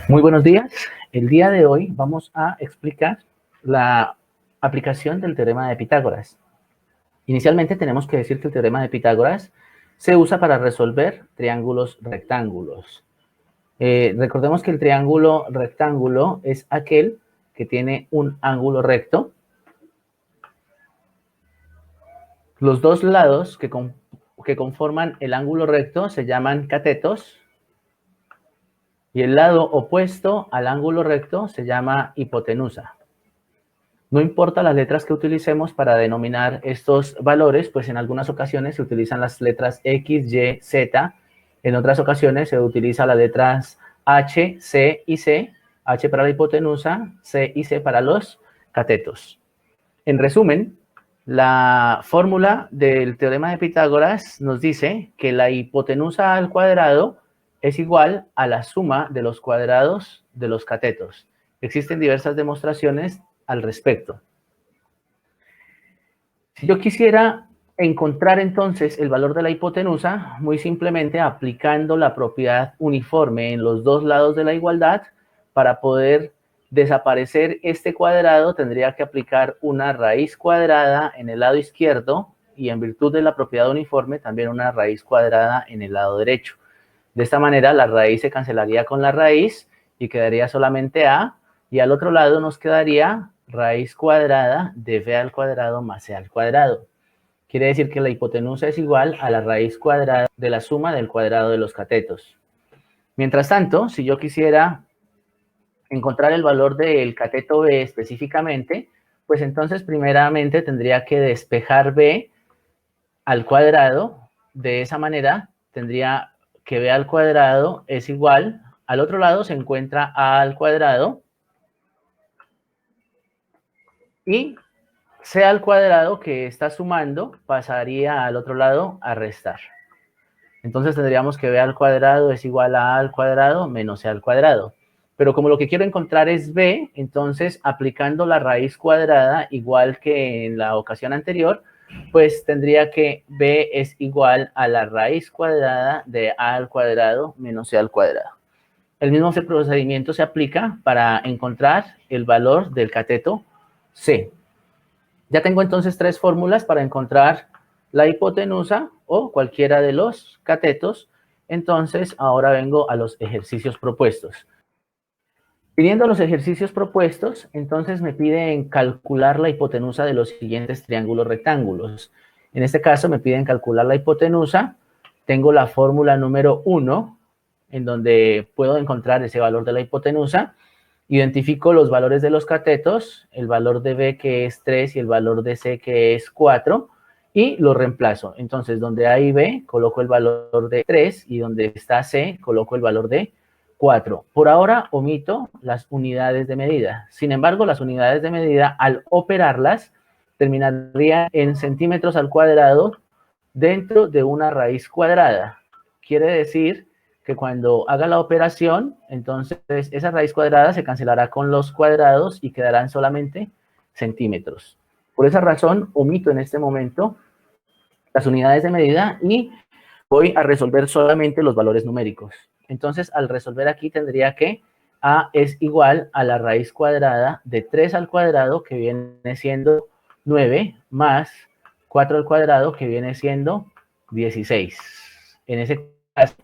Muy buenos días. El día de hoy vamos a explicar la aplicación del teorema de Pitágoras. Inicialmente tenemos que decir que el teorema de Pitágoras se usa para resolver triángulos rectángulos. Recordemos que el triángulo rectángulo es aquel que tiene un ángulo recto. Los dos lados que conforman el ángulo recto se llaman catetos. Y el lado opuesto al ángulo recto se llama hipotenusa. No importa las letras que utilicemos para denominar estos valores, pues en algunas ocasiones se utilizan las letras X, Y, Z. En otras ocasiones se utilizan las letras H, C y C. H para la hipotenusa, C y C para los catetos. En resumen, la fórmula del teorema de Pitágoras nos dice que la hipotenusa al cuadrado es igual a la suma de los cuadrados de los catetos. Existen diversas demostraciones al respecto. Si yo quisiera encontrar entonces el valor de la hipotenusa, muy simplemente aplicando la propiedad uniforme en los dos lados de la igualdad, para poder desaparecer este cuadrado tendría que aplicar una raíz cuadrada en el lado izquierdo y en virtud de la propiedad uniforme también una raíz cuadrada en el lado derecho. De esta manera la raíz se cancelaría con la raíz y quedaría solamente a, y al otro lado nos quedaría raíz cuadrada de b al cuadrado más c al cuadrado. Quiere decir que la hipotenusa es igual a la raíz cuadrada de la suma del cuadrado de los catetos. Mientras tanto, si yo quisiera encontrar el valor del cateto b específicamente, pues entonces primeramente tendría que despejar b al cuadrado. De esa manera tendría que b al cuadrado es igual, al otro lado se encuentra a al cuadrado y c al cuadrado que está sumando pasaría al otro lado a restar. Entonces tendríamos que b al cuadrado es igual a al cuadrado menos c al cuadrado. Pero como lo que quiero encontrar es b, entonces aplicando la raíz cuadrada igual que en la ocasión anterior, pues tendría que b es igual a la raíz cuadrada de a al cuadrado menos c al cuadrado. El mismo procedimiento se aplica para encontrar el valor del cateto c. Ya tengo entonces tres fórmulas para encontrar la hipotenusa o cualquiera de los catetos. Entonces, ahora vengo a los ejercicios propuestos. Pidiendo los ejercicios propuestos, entonces me piden calcular la hipotenusa de los siguientes triángulos rectángulos. En este caso me piden calcular la hipotenusa. Tengo la fórmula número 1, en donde puedo encontrar ese valor de la hipotenusa. Identifico los valores de los catetos, el valor de b que es 3 y el valor de c que es 4, y lo reemplazo. Entonces, donde hay b, coloco el valor de 3 y donde está c, coloco el valor de 4. Por ahora omito las unidades de medida. Sin embargo, las unidades de medida, al operarlas, terminarían en centímetros al cuadrado dentro de una raíz cuadrada. Quiere decir que cuando haga la operación, entonces esa raíz cuadrada se cancelará con los cuadrados y quedarán solamente centímetros. Por esa razón, omito en este momento las unidades de medida y voy a resolver solamente los valores numéricos. Entonces, al resolver aquí tendría que a es igual a la raíz cuadrada de 3 al cuadrado, que viene siendo 9, más 4 al cuadrado, que viene siendo 16. En ese caso,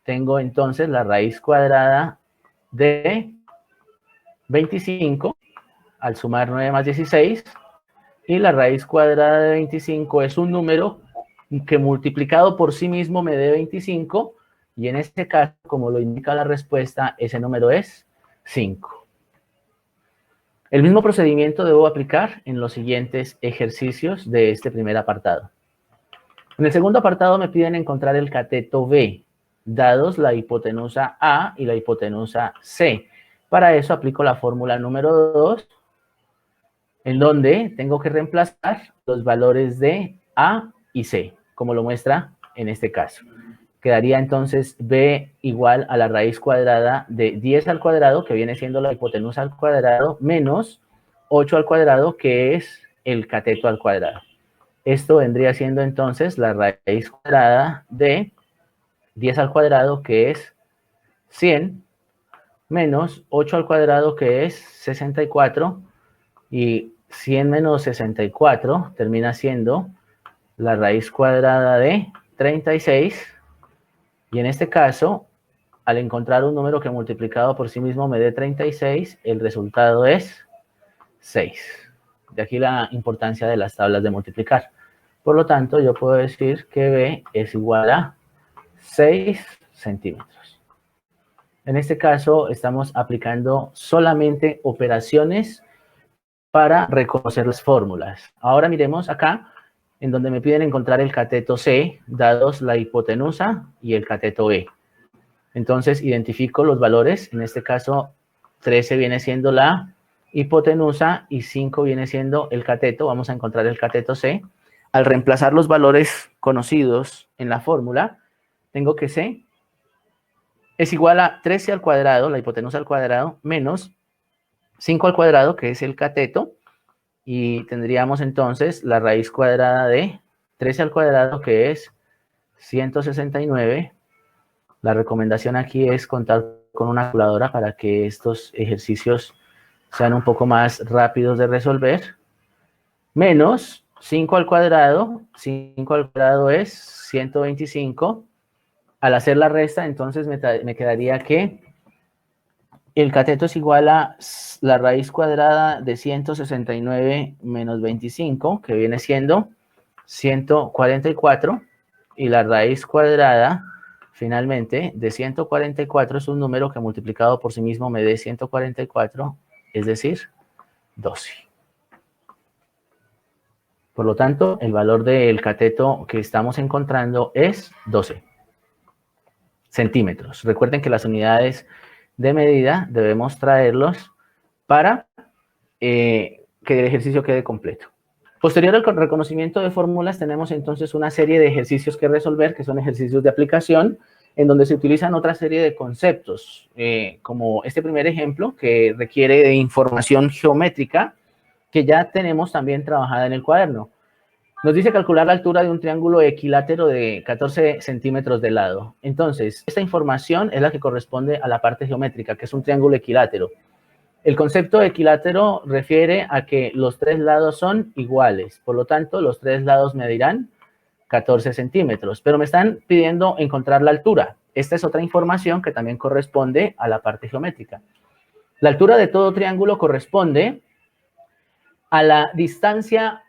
tengo entonces la raíz cuadrada de 25, al sumar 9 más 16, y la raíz cuadrada de 25 es un número que multiplicado por sí mismo me dé 25, y en este caso, como lo indica la respuesta, ese número es 5. El mismo procedimiento debo aplicar en los siguientes ejercicios de este primer apartado. En el segundo apartado me piden encontrar el cateto B, dados la hipotenusa A y la hipotenusa C. Para eso aplico la fórmula número 2, en donde tengo que reemplazar los valores de A y C, como lo muestra en este caso. Quedaría entonces b igual a la raíz cuadrada de 10 al cuadrado, que viene siendo la hipotenusa al cuadrado, menos 8 al cuadrado, que es el cateto al cuadrado. Esto vendría siendo entonces la raíz cuadrada de 10 al cuadrado, que es 100, menos 8 al cuadrado, que es 64, y 100 menos 64 termina siendo la raíz cuadrada de 36, y en este caso, al encontrar un número que multiplicado por sí mismo me dé 36, el resultado es 6. De aquí la importancia de las tablas de multiplicar. Por lo tanto, yo puedo decir que B es igual a 6 centímetros. En este caso, estamos aplicando solamente operaciones para reconocer las fórmulas. Ahora miremos acá, en donde me piden encontrar el cateto C, dados la hipotenusa y el cateto B. Entonces, identifico los valores. En este caso, 13 viene siendo la hipotenusa y 5 viene siendo el cateto. Vamos a encontrar el cateto C. Al reemplazar los valores conocidos en la fórmula, tengo que C es igual a 13 al cuadrado, la hipotenusa al cuadrado, menos 5 al cuadrado, que es el cateto, y tendríamos entonces la raíz cuadrada de 13 al cuadrado, que es 169. La recomendación aquí es contar con una calculadora para que estos ejercicios sean un poco más rápidos de resolver. Menos 5 al cuadrado. 5 al cuadrado es 125. Al hacer la resta, entonces me quedaría que el cateto es igual a la raíz cuadrada de 169 menos 25, que viene siendo 144, y la raíz cuadrada, finalmente, de 144 es un número que multiplicado por sí mismo me dé 144, es decir, 12. Por lo tanto, el valor del cateto que estamos encontrando es 12 centímetros. Recuerden que las unidades de medida debemos traerlos para que el ejercicio quede completo. Posterior al reconocimiento de fórmulas, tenemos entonces una serie de ejercicios que resolver, que son ejercicios de aplicación, en donde se utilizan otra serie de conceptos, como este primer ejemplo, que requiere de información geométrica, que ya tenemos también trabajada en el cuaderno. Nos dice calcular la altura de un triángulo equilátero de 14 centímetros de lado. Entonces, esta información es la que corresponde a la parte geométrica, que es un triángulo equilátero. El concepto de equilátero refiere a que los tres lados son iguales. Por lo tanto, los tres lados medirán 14 centímetros. Pero me están pidiendo encontrar la altura. Esta es otra información que también corresponde a la parte geométrica. La altura de todo triángulo corresponde a la distancia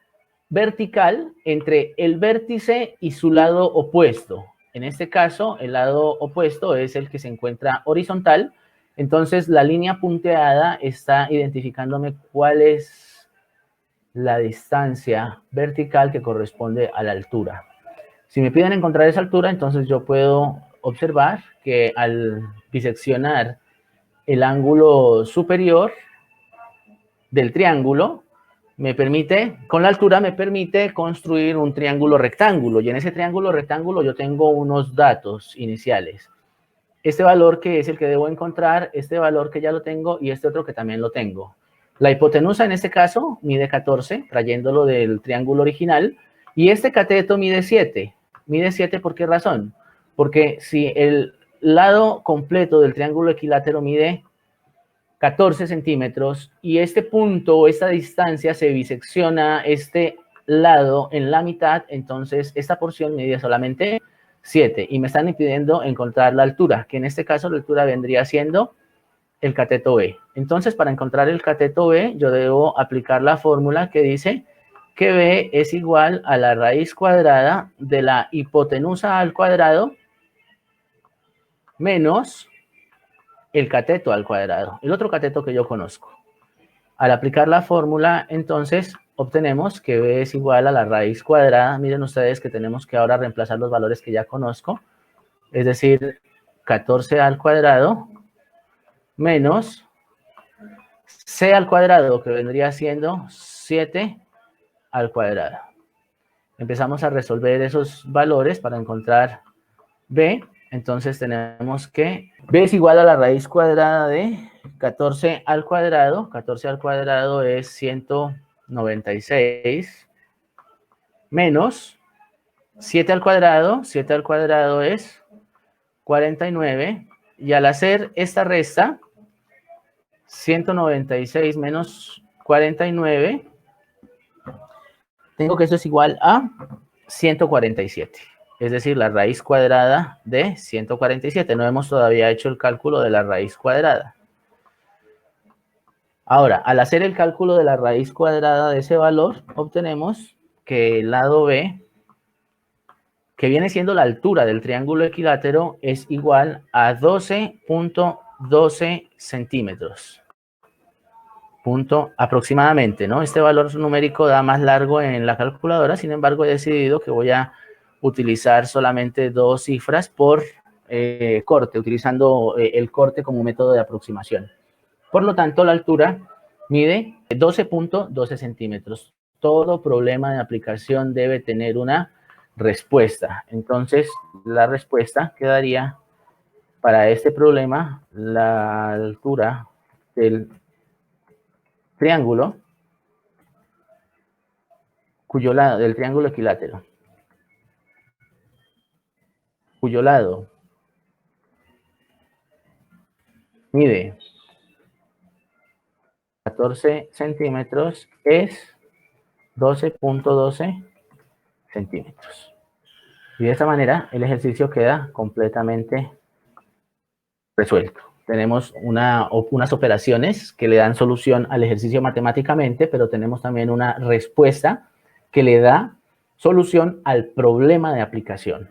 vertical entre el vértice y su lado opuesto. En este caso, el lado opuesto es el que se encuentra horizontal. Entonces, la línea punteada está identificándome cuál es la distancia vertical que corresponde a la altura. Si me piden encontrar esa altura, entonces yo puedo observar que al biseccionar el ángulo superior del triángulo, con la altura me permite construir un triángulo rectángulo, y en ese triángulo rectángulo yo tengo unos datos iniciales. Este valor que es el que debo encontrar, este valor que ya lo tengo y este otro que también lo tengo. La hipotenusa en este caso mide 14, trayéndolo del triángulo original, y este cateto mide 7. Mide 7, ¿por qué razón? Porque si el lado completo del triángulo equilátero mide 14 centímetros y este punto o esta distancia se bisecciona este lado en la mitad, entonces esta porción mide solamente 7 y me están impidiendo encontrar la altura, que en este caso la altura vendría siendo el cateto B. Entonces, para encontrar el cateto B, yo debo aplicar la fórmula que dice que B es igual a la raíz cuadrada de la hipotenusa al cuadrado menos el cateto al cuadrado, el otro cateto que yo conozco. Al aplicar la fórmula, entonces, obtenemos que B es igual a la raíz cuadrada. Miren ustedes que tenemos que ahora reemplazar los valores que ya conozco, es decir, 14 al cuadrado menos C al cuadrado, que vendría siendo 7 al cuadrado. Empezamos a resolver esos valores para encontrar B. Entonces tenemos que B es igual a la raíz cuadrada de 14 al cuadrado. 14 al cuadrado es 196 menos 7 al cuadrado. 7 al cuadrado es 49. Y al hacer esta resta, 196 menos 49, tengo que eso es igual a 147. Es decir, la raíz cuadrada de 147. No hemos todavía hecho el cálculo de la raíz cuadrada. Ahora, al hacer el cálculo de la raíz cuadrada de ese valor, obtenemos que el lado B, que viene siendo la altura del triángulo equilátero, es igual a 12.12 centímetros. Punto aproximadamente, ¿no? Este valor numérico da más largo en la calculadora, sin embargo, he decidido que voy a utilizar solamente dos cifras por corte, utilizando el corte como método de aproximación. Por lo tanto, la altura mide 12.12 centímetros. Todo problema de aplicación debe tener una respuesta. Entonces, la respuesta quedaría para este problema, la altura del triángulo, cuyo lado, del triángulo equilátero, cuyo lado mide 14 centímetros, es 12.12 centímetros. Y de esta manera el ejercicio queda completamente resuelto. Tenemos unas operaciones que le dan solución al ejercicio matemáticamente, pero tenemos también una respuesta que le da solución al problema de aplicación.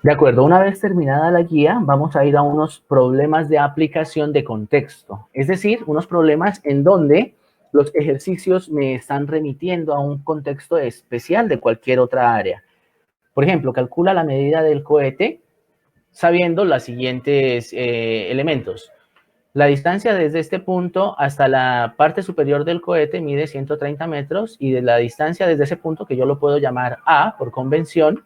De acuerdo, una vez terminada la guía, vamos a ir a unos problemas de aplicación de contexto. Es decir, unos problemas en donde los ejercicios me están remitiendo a un contexto especial de cualquier otra área. Por ejemplo, calcula la medida del cohete sabiendo los siguientes elementos. La distancia desde este punto hasta la parte superior del cohete mide 130 metros y de la distancia desde ese punto, que yo lo puedo llamar A por convención,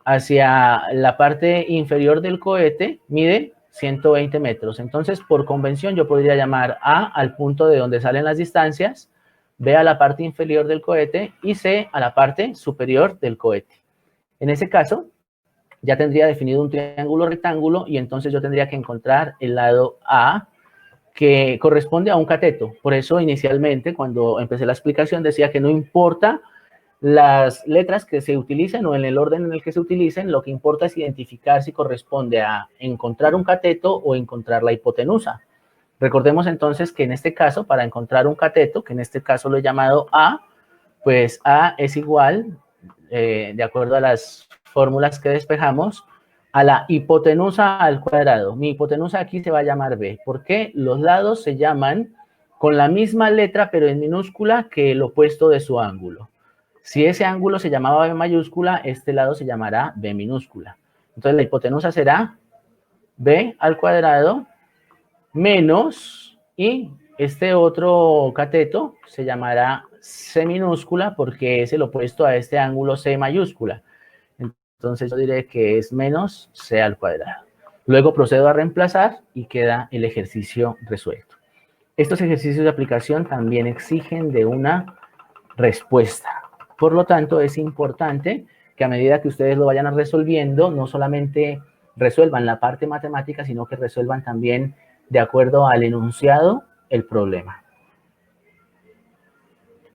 hacia la parte inferior del cohete mide 120 metros. Entonces, por convención, yo podría llamar A al punto de donde salen las distancias, B a la parte inferior del cohete y C a la parte superior del cohete. En ese caso, ya tendría definido un triángulo rectángulo y entonces yo tendría que encontrar el lado A que corresponde a un cateto. Por eso, inicialmente, cuando empecé la explicación, decía que no importa las letras que se utilicen o en el orden en el que se utilicen, lo que importa es identificar si corresponde a encontrar un cateto o encontrar la hipotenusa. Recordemos entonces que en este caso, para encontrar un cateto, que en este caso lo he llamado A, pues A es igual, de acuerdo a las fórmulas que despejamos, a la hipotenusa al cuadrado. Mi hipotenusa aquí se va a llamar B, porque los lados se llaman con la misma letra, pero en minúscula, que el opuesto de su ángulo. Si ese ángulo se llamaba B mayúscula, este lado se llamará B minúscula. Entonces, la hipotenusa será B al cuadrado menos, y este otro cateto se llamará C minúscula porque es el opuesto a este ángulo C mayúscula. Entonces, yo diré que es menos C al cuadrado. Luego procedo a reemplazar y queda el ejercicio resuelto. Estos ejercicios de aplicación también exigen de una respuesta. Por lo tanto, es importante que a medida que ustedes lo vayan resolviendo, no solamente resuelvan la parte matemática, sino que resuelvan también, de acuerdo al enunciado, el problema.